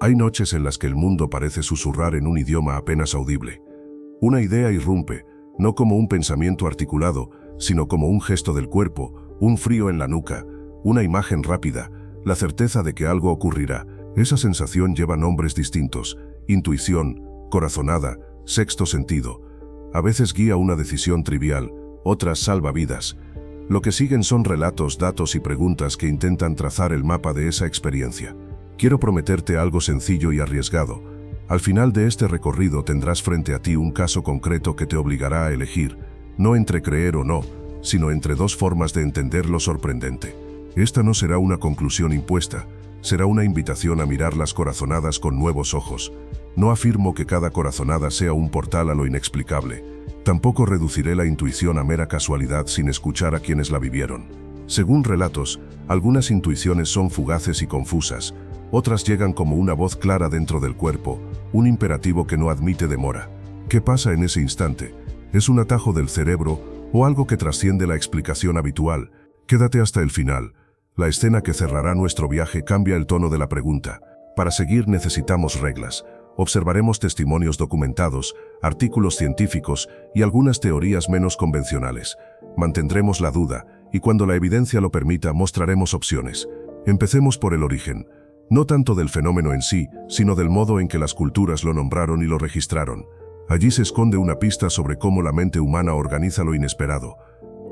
Hay noches en las que el mundo parece susurrar en un idioma apenas audible. Una idea irrumpe, no como un pensamiento articulado, sino como un gesto del cuerpo, un frío en la nuca, una imagen rápida, la certeza de que algo ocurrirá. Esa sensación lleva nombres distintos: intuición, corazonada, sexto sentido. A veces guía una decisión trivial, otras salva vidas. Lo que siguen son relatos, datos y preguntas que intentan trazar el mapa de esa experiencia. Quiero prometerte algo sencillo y arriesgado. Al final de este recorrido tendrás frente a ti un caso concreto que te obligará a elegir, no entre creer o no, sino entre dos formas de entender lo sorprendente. Esta no será una conclusión impuesta, será una invitación a mirar las corazonadas con nuevos ojos. No afirmo que cada corazonada sea un portal a lo inexplicable. Tampoco reduciré la intuición a mera casualidad sin escuchar a quienes la vivieron. Según relatos, algunas intuiciones son fugaces y confusas, otras llegan como una voz clara dentro del cuerpo, un imperativo que no admite demora. ¿Qué pasa en ese instante? ¿Es un atajo del cerebro o algo que trasciende la explicación habitual? Quédate hasta el final. La escena que cerrará nuestro viaje cambia el tono de la pregunta. Para seguir necesitamos reglas. Observaremos testimonios documentados, artículos científicos y algunas teorías menos convencionales. Mantendremos la duda y cuando la evidencia lo permita mostraremos opciones. Empecemos por el origen. No tanto del fenómeno en sí, sino del modo en que las culturas lo nombraron y lo registraron. Allí se esconde una pista sobre cómo la mente humana organiza lo inesperado.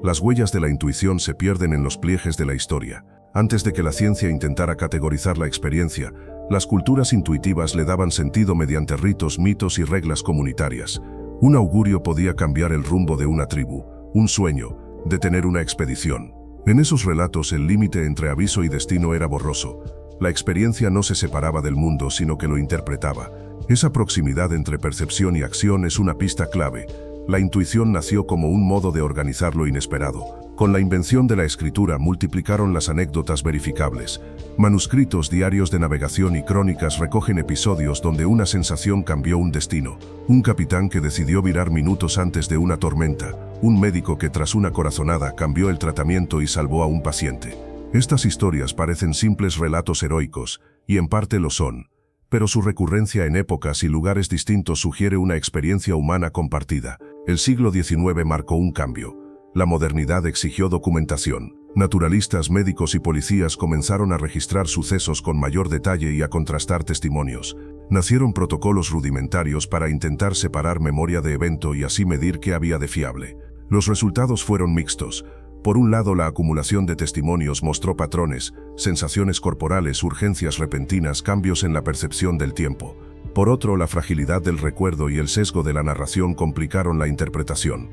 Las huellas de la intuición se pierden en los pliejes de la historia. Antes de que la ciencia intentara categorizar la experiencia, las culturas intuitivas le daban sentido mediante ritos, mitos y reglas comunitarias. Un augurio podía cambiar el rumbo de una tribu, un sueño, detener una expedición. En esos relatos el límite entre aviso y destino era borroso. La experiencia no se separaba del mundo, sino que lo interpretaba. Esa proximidad entre percepción y acción es una pista clave. La intuición nació como un modo de organizar lo inesperado. Con la invención de la escritura multiplicaron las anécdotas verificables. Manuscritos, diarios de navegación y crónicas recogen episodios donde una sensación cambió un destino. Un capitán que decidió virar minutos antes de una tormenta. Un médico que tras una corazonada cambió el tratamiento y salvó a un paciente. Estas historias parecen simples relatos heroicos, y en parte lo son. Pero su recurrencia en épocas y lugares distintos sugiere una experiencia humana compartida. El siglo XIX marcó un cambio. La modernidad exigió documentación. Naturalistas, médicos y policías comenzaron a registrar sucesos con mayor detalle y a contrastar testimonios. Nacieron protocolos rudimentarios para intentar separar memoria de evento y así medir qué había de fiable. Los resultados fueron mixtos. Por un lado, la acumulación de testimonios mostró patrones, sensaciones corporales, urgencias repentinas, cambios en la percepción del tiempo. Por otro, la fragilidad del recuerdo y el sesgo de la narración complicaron la interpretación.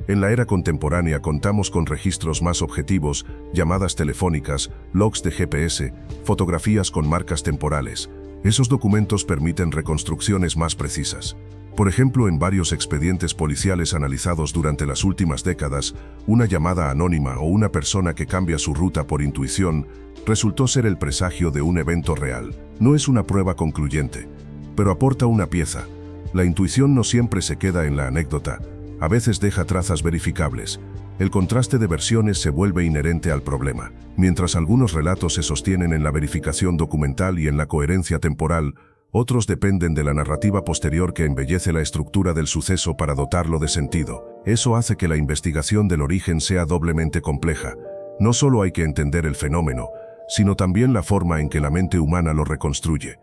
En la era contemporánea contamos con registros más objetivos, llamadas telefónicas, logs de GPS, fotografías con marcas temporales. Esos documentos permiten reconstrucciones más precisas. Por ejemplo, en varios expedientes policiales analizados durante las últimas décadas, una llamada anónima o una persona que cambia su ruta por intuición resultó ser el presagio de un evento real. No es una prueba concluyente, pero aporta una pieza. La intuición no siempre se queda en la anécdota, a veces deja trazas verificables. El contraste de versiones se vuelve inherente al problema. Mientras algunos relatos se sostienen en la verificación documental y en la coherencia temporal, otros dependen de la narrativa posterior que embellece la estructura del suceso para dotarlo de sentido. Eso hace que la investigación del origen sea doblemente compleja. No solo hay que entender el fenómeno, sino también la forma en que la mente humana lo reconstruye.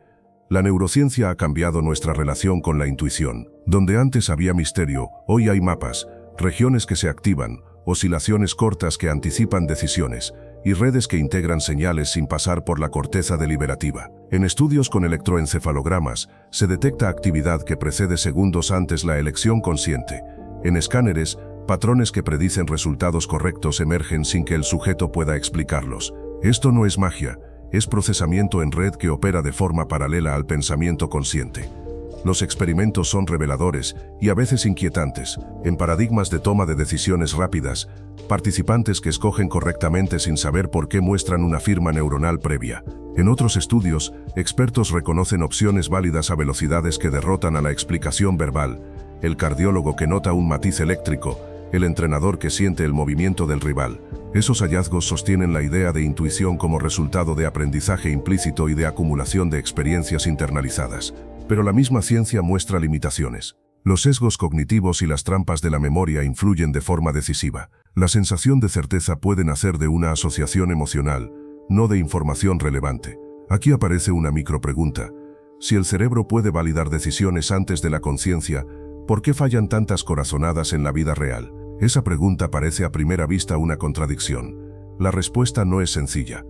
La neurociencia ha cambiado nuestra relación con la intuición. Donde antes había misterio, hoy hay mapas, regiones que se activan, oscilaciones cortas que anticipan decisiones, y redes que integran señales sin pasar por la corteza deliberativa. En estudios con electroencefalogramas, se detecta actividad que precede segundos antes la elección consciente. En escáneres, patrones que predicen resultados correctos emergen sin que el sujeto pueda explicarlos. Esto no es magia, es procesamiento en red que opera de forma paralela al pensamiento consciente. Los experimentos son reveladores y a veces inquietantes. En paradigmas de toma de decisiones rápidas, participantes que escogen correctamente sin saber por qué muestran una firma neuronal previa. En otros estudios, expertos reconocen opciones válidas a velocidades que derrotan a la explicación verbal. El cardiólogo que nota un matiz eléctrico, el entrenador que siente el movimiento del rival. Esos hallazgos sostienen la idea de intuición como resultado de aprendizaje implícito y de acumulación de experiencias internalizadas. Pero la misma ciencia muestra limitaciones. Los sesgos cognitivos y las trampas de la memoria influyen de forma decisiva. La sensación de certeza puede nacer de una asociación emocional, no de información relevante. Aquí aparece una micropregunta. Si el cerebro puede validar decisiones antes de la conciencia, ¿por qué fallan tantas corazonadas en la vida real? Esa pregunta parece a primera vista una contradicción. La respuesta no es sencilla.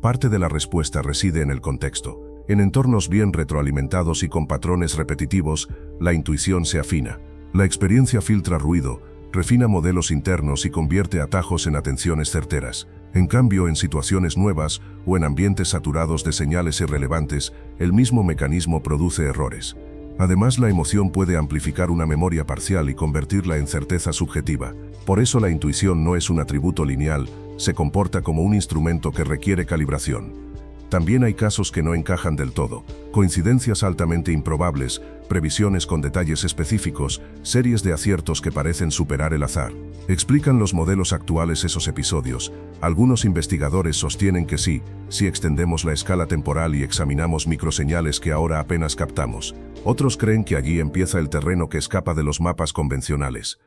Parte de la respuesta reside en el contexto. En entornos bien retroalimentados y con patrones repetitivos, la intuición se afina. La experiencia filtra ruido, refina modelos internos y convierte atajos en atenciones certeras. En cambio, en situaciones nuevas o en ambientes saturados de señales irrelevantes, el mismo mecanismo produce errores. Además, la emoción puede amplificar una memoria parcial y convertirla en certeza subjetiva. Por eso la intuición no es un atributo lineal, se comporta como un instrumento que requiere calibración. También hay casos que no encajan del todo, coincidencias altamente improbables, previsiones con detalles específicos, series de aciertos que parecen superar el azar. ¿Explican los modelos actuales esos episodios? Algunos investigadores sostienen que sí, si extendemos la escala temporal y examinamos microseñales que ahora apenas captamos. Otros creen que allí empieza el terreno que escapa de los mapas convencionales.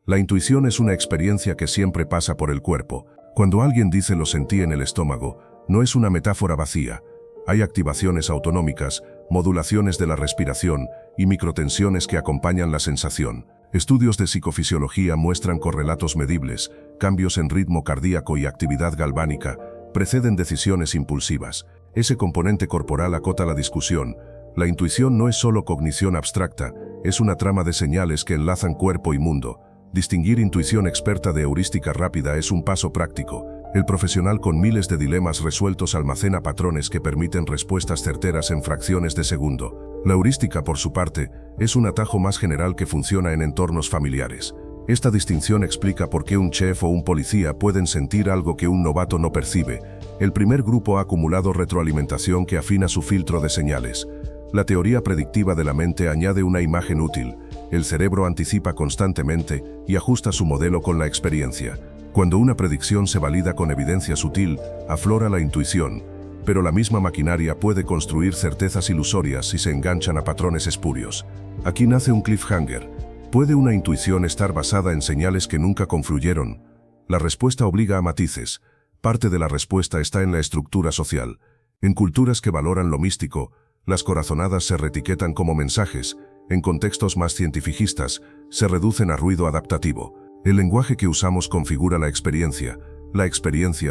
La intuición es una experiencia que siempre pasa por el cuerpo. Cuando alguien dice lo sentí en el estómago, no es una metáfora vacía. Hay activaciones autonómicas, modulaciones de la respiración y microtensiones que acompañan la sensación. Estudios de psicofisiología muestran correlatos medibles, cambios en ritmo cardíaco y actividad galvánica, preceden decisiones impulsivas. Ese componente corporal acota la discusión. La intuición no es solo cognición abstracta, es una trama de señales que enlazan cuerpo y mundo. Distinguir intuición experta de heurística rápida es un paso práctico. El profesional con miles de dilemas resueltos almacena patrones que permiten respuestas certeras en fracciones de segundo. La heurística, por su parte, es un atajo más general que funciona en entornos familiares. Esta distinción explica por qué un chef o un policía pueden sentir algo que un novato no percibe. El primer grupo ha acumulado retroalimentación que afina su filtro de señales. La teoría predictiva de la mente añade una imagen útil. El cerebro anticipa constantemente y ajusta su modelo con la experiencia. Cuando una predicción se valida con evidencia sutil, aflora la intuición, pero la misma maquinaria puede construir certezas ilusorias si se enganchan a patrones espurios. Aquí nace un cliffhanger. ¿Puede una intuición estar basada en señales que nunca confluyeron? La respuesta obliga a matices. Parte de la respuesta está en la estructura social. En culturas que valoran lo místico, las corazonadas se reetiquetan como mensajes. En contextos más cientificistas, se reducen a ruido adaptativo. El lenguaje que usamos configura la experiencia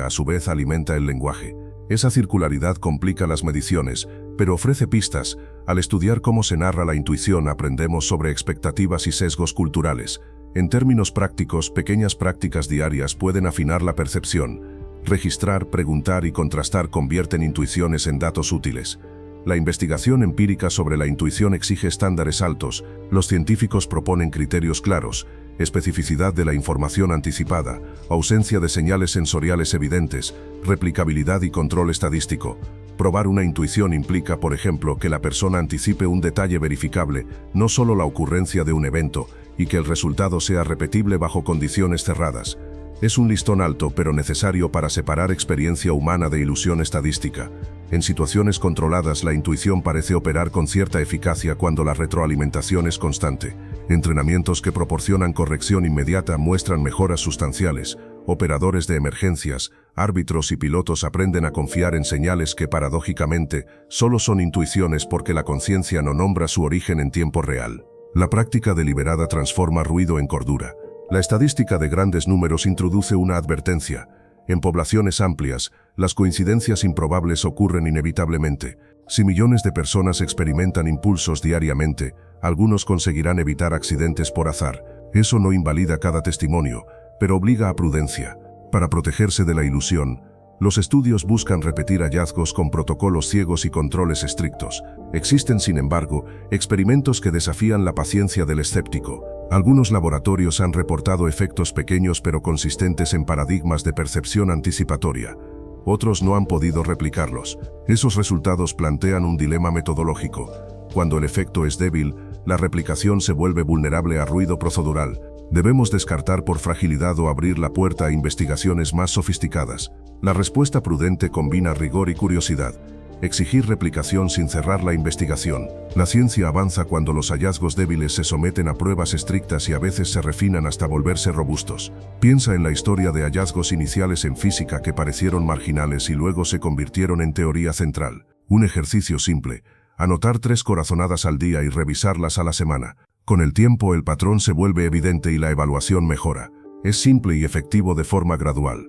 a su vez alimenta el lenguaje. Esa circularidad complica las mediciones, pero ofrece pistas. Al estudiar cómo se narra la intuición aprendemos sobre expectativas y sesgos culturales. En términos prácticos, pequeñas prácticas diarias pueden afinar la percepción. Registrar, preguntar y contrastar convierten intuiciones en datos útiles. La investigación empírica sobre la intuición exige estándares altos. Los científicos proponen criterios claros: especificidad de la información anticipada, ausencia de señales sensoriales evidentes, replicabilidad y control estadístico. Probar una intuición implica, por ejemplo, que la persona anticipe un detalle verificable, no solo la ocurrencia de un evento, y que el resultado sea repetible bajo condiciones cerradas. Es un listón alto pero necesario para separar experiencia humana de ilusión estadística. En situaciones controladas, la intuición parece operar con cierta eficacia cuando la retroalimentación es constante. Entrenamientos que proporcionan corrección inmediata muestran mejoras sustanciales. Operadores de emergencias, árbitros y pilotos aprenden a confiar en señales que, paradójicamente, solo son intuiciones porque la conciencia no nombra su origen en tiempo real. La práctica deliberada transforma ruido en cordura. La estadística de grandes números introduce una advertencia. En poblaciones amplias, las coincidencias improbables ocurren inevitablemente. Si millones de personas experimentan impulsos diariamente, algunos conseguirán evitar accidentes por azar. Eso no invalida cada testimonio, pero obliga a prudencia. Para protegerse de la ilusión, los estudios buscan repetir hallazgos con protocolos ciegos y controles estrictos. Existen, sin embargo, experimentos que desafían la paciencia del escéptico. Algunos laboratorios han reportado efectos pequeños pero consistentes en paradigmas de percepción anticipatoria. Otros no han podido replicarlos. Esos resultados plantean un dilema metodológico. Cuando el efecto es débil, la replicación se vuelve vulnerable a ruido procedural. ¿Debemos descartar por fragilidad o abrir la puerta a investigaciones más sofisticadas? La respuesta prudente combina rigor y curiosidad. Exigir replicación sin cerrar la investigación. La ciencia avanza cuando los hallazgos débiles se someten a pruebas estrictas y a veces se refinan hasta volverse robustos. Piensa en la historia de hallazgos iniciales en física que parecieron marginales y luego se convirtieron en teoría central. Un ejercicio simple: anotar 3 corazonadas al día y revisarlas a la semana. Con el tiempo el patrón se vuelve evidente y la evaluación mejora. Es simple y efectivo de forma gradual.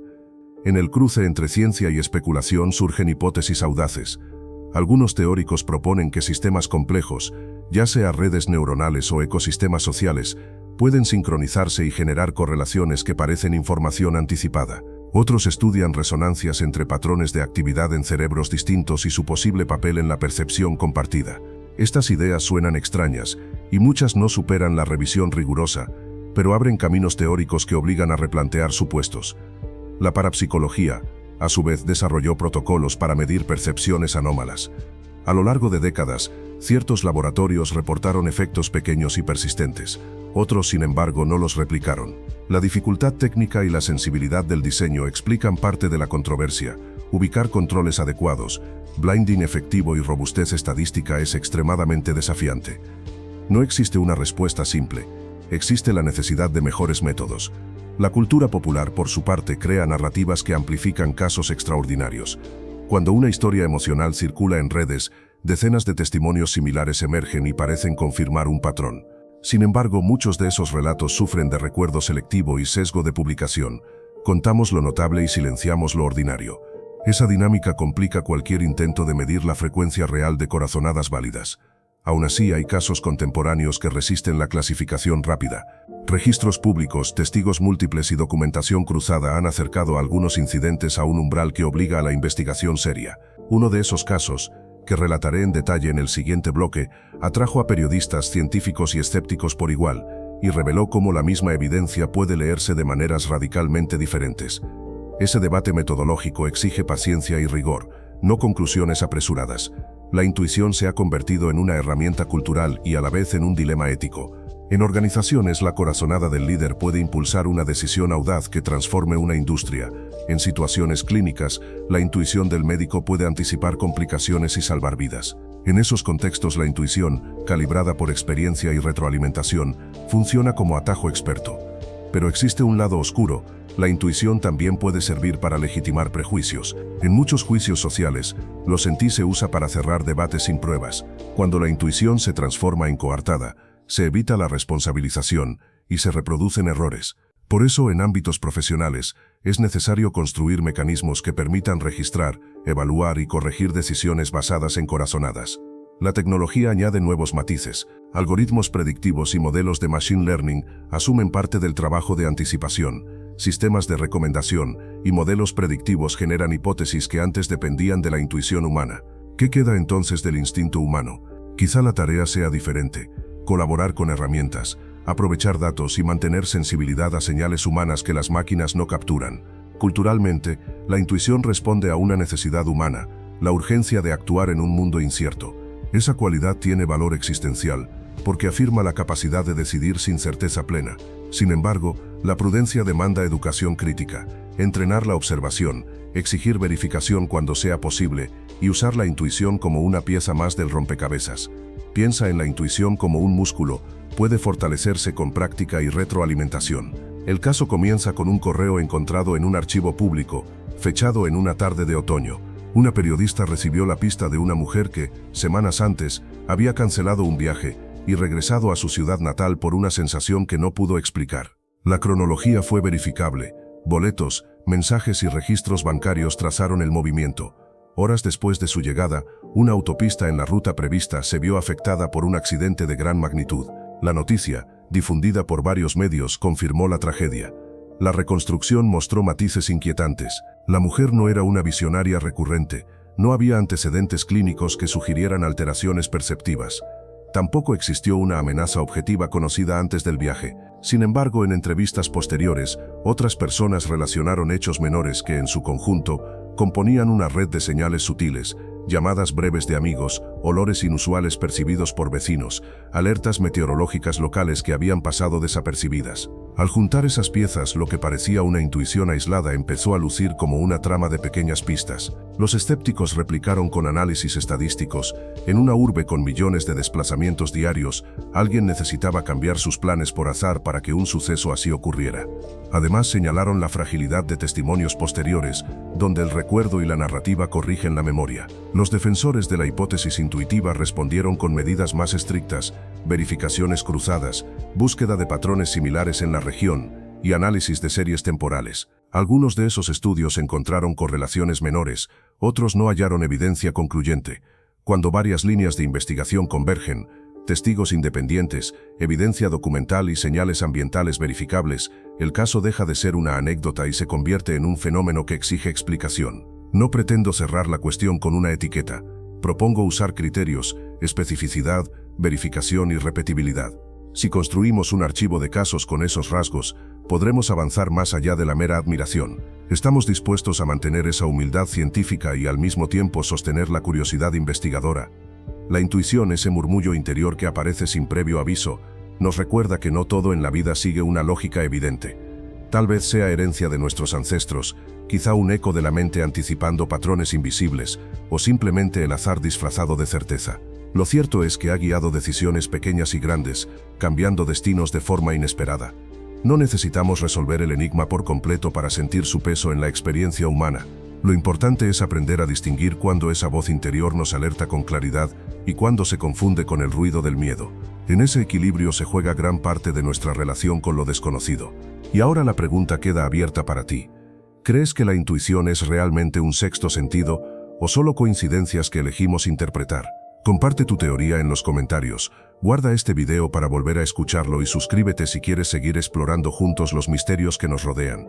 En el cruce entre ciencia y especulación surgen hipótesis audaces. Algunos teóricos proponen que sistemas complejos, ya sea redes neuronales o ecosistemas sociales, pueden sincronizarse y generar correlaciones que parecen información anticipada. Otros estudian resonancias entre patrones de actividad en cerebros distintos y su posible papel en la percepción compartida. Estas ideas suenan extrañas, y muchas no superan la revisión rigurosa, pero abren caminos teóricos que obligan a replantear supuestos. La parapsicología, a su vez, desarrolló protocolos para medir percepciones anómalas. A lo largo de décadas, ciertos laboratorios reportaron efectos pequeños y persistentes. Otros, sin embargo, no los replicaron. La dificultad técnica y la sensibilidad del diseño explican parte de la controversia. Ubicar controles adecuados, blinding efectivo y robustez estadística es extremadamente desafiante. No existe una respuesta simple. Existe la necesidad de mejores métodos. La cultura popular, por su parte, crea narrativas que amplifican casos extraordinarios. Cuando una historia emocional circula en redes, decenas de testimonios similares emergen y parecen confirmar un patrón. Sin embargo, muchos de esos relatos sufren de recuerdo selectivo y sesgo de publicación. Contamos lo notable y silenciamos lo ordinario. Esa dinámica complica cualquier intento de medir la frecuencia real de corazonadas válidas. Aún así, hay casos contemporáneos que resisten la clasificación rápida. Registros públicos, testigos múltiples y documentación cruzada han acercado algunos incidentes a un umbral que obliga a la investigación seria. Uno de esos casos, que relataré en detalle en el siguiente bloque, atrajo a periodistas, científicos y escépticos por igual, y reveló cómo la misma evidencia puede leerse de maneras radicalmente diferentes. Ese debate metodológico exige paciencia y rigor, no conclusiones apresuradas. La intuición se ha convertido en una herramienta cultural y a la vez en un dilema ético. En organizaciones, la corazonada del líder puede impulsar una decisión audaz que transforme una industria. En situaciones clínicas, la intuición del médico puede anticipar complicaciones y salvar vidas. En esos contextos, la intuición, calibrada por experiencia y retroalimentación, funciona como atajo experto. Pero existe un lado oscuro. La intuición también puede servir para legitimar prejuicios. En muchos juicios sociales, lo sentí se usa para cerrar debates sin pruebas. Cuando la intuición se transforma en coartada, se evita la responsabilización y se reproducen errores. Por eso, en ámbitos profesionales, es necesario construir mecanismos que permitan registrar, evaluar y corregir decisiones basadas en corazonadas. La tecnología añade nuevos matices. Algoritmos predictivos y modelos de machine learning asumen parte del trabajo de anticipación. Sistemas de recomendación y modelos predictivos generan hipótesis que antes dependían de la intuición humana. ¿Qué queda entonces del instinto humano? Quizá la tarea sea diferente. Colaborar con herramientas, aprovechar datos y mantener sensibilidad a señales humanas que las máquinas no capturan. Culturalmente, la intuición responde a una necesidad humana, la urgencia de actuar en un mundo incierto. Esa cualidad tiene valor existencial, porque afirma la capacidad de decidir sin certeza plena. Sin embargo, la prudencia demanda educación crítica, entrenar la observación, exigir verificación cuando sea posible y usar la intuición como una pieza más del rompecabezas. Piensa en la intuición como un músculo, puede fortalecerse con práctica y retroalimentación. El caso comienza con un correo encontrado en un archivo público, fechado en una tarde de otoño. Una periodista recibió la pista de una mujer que, semanas antes, había cancelado un viaje y regresado a su ciudad natal por una sensación que no pudo explicar. La cronología fue verificable. Boletos, mensajes y registros bancarios trazaron el movimiento. Horas después de su llegada, una autopista en la ruta prevista se vio afectada por un accidente de gran magnitud. La noticia, difundida por varios medios, confirmó la tragedia. La reconstrucción mostró matices inquietantes. La mujer no era una visionaria recurrente. No había antecedentes clínicos que sugirieran alteraciones perceptivas. Tampoco existió una amenaza objetiva conocida antes del viaje. Sin embargo, en entrevistas posteriores, otras personas relacionaron hechos menores que, en su conjunto, componían una red de señales sutiles, llamadas breves de amigos, olores inusuales percibidos por vecinos, alertas meteorológicas locales que habían pasado desapercibidas. Al juntar esas piezas, lo que parecía una intuición aislada empezó a lucir como una trama de pequeñas pistas. Los escépticos replicaron con análisis estadísticos. En una urbe con millones de desplazamientos diarios, alguien necesitaba cambiar sus planes por azar para que un suceso así ocurriera. Además, señalaron la fragilidad de testimonios posteriores, donde el recuerdo y la narrativa corrigen la memoria. Los defensores de la hipótesis intuitiva respondieron con medidas más estrictas, verificaciones cruzadas, búsqueda de patrones similares en la región y análisis de series temporales. Algunos de esos estudios encontraron correlaciones menores, otros no hallaron evidencia concluyente. Cuando varias líneas de investigación convergen, testigos independientes, evidencia documental y señales ambientales verificables, el caso deja de ser una anécdota y se convierte en un fenómeno que exige explicación. No pretendo cerrar la cuestión con una etiqueta. Propongo usar criterios, especificidad, verificación y repetibilidad. Si construimos un archivo de casos con esos rasgos, podremos avanzar más allá de la mera admiración. Estamos dispuestos a mantener esa humildad científica y al mismo tiempo sostener la curiosidad investigadora. La intuición, ese murmullo interior que aparece sin previo aviso, nos recuerda que no todo en la vida sigue una lógica evidente. Tal vez sea herencia de nuestros ancestros, quizá un eco de la mente anticipando patrones invisibles, o simplemente el azar disfrazado de certeza. Lo cierto es que ha guiado decisiones pequeñas y grandes, cambiando destinos de forma inesperada. No necesitamos resolver el enigma por completo para sentir su peso en la experiencia humana. Lo importante es aprender a distinguir cuándo esa voz interior nos alerta con claridad y cuándo se confunde con el ruido del miedo. En ese equilibrio se juega gran parte de nuestra relación con lo desconocido. Y ahora la pregunta queda abierta para ti. ¿Crees que la intuición es realmente un sexto sentido o solo coincidencias que elegimos interpretar? Comparte tu teoría en los comentarios, guarda este video para volver a escucharlo y suscríbete si quieres seguir explorando juntos los misterios que nos rodean.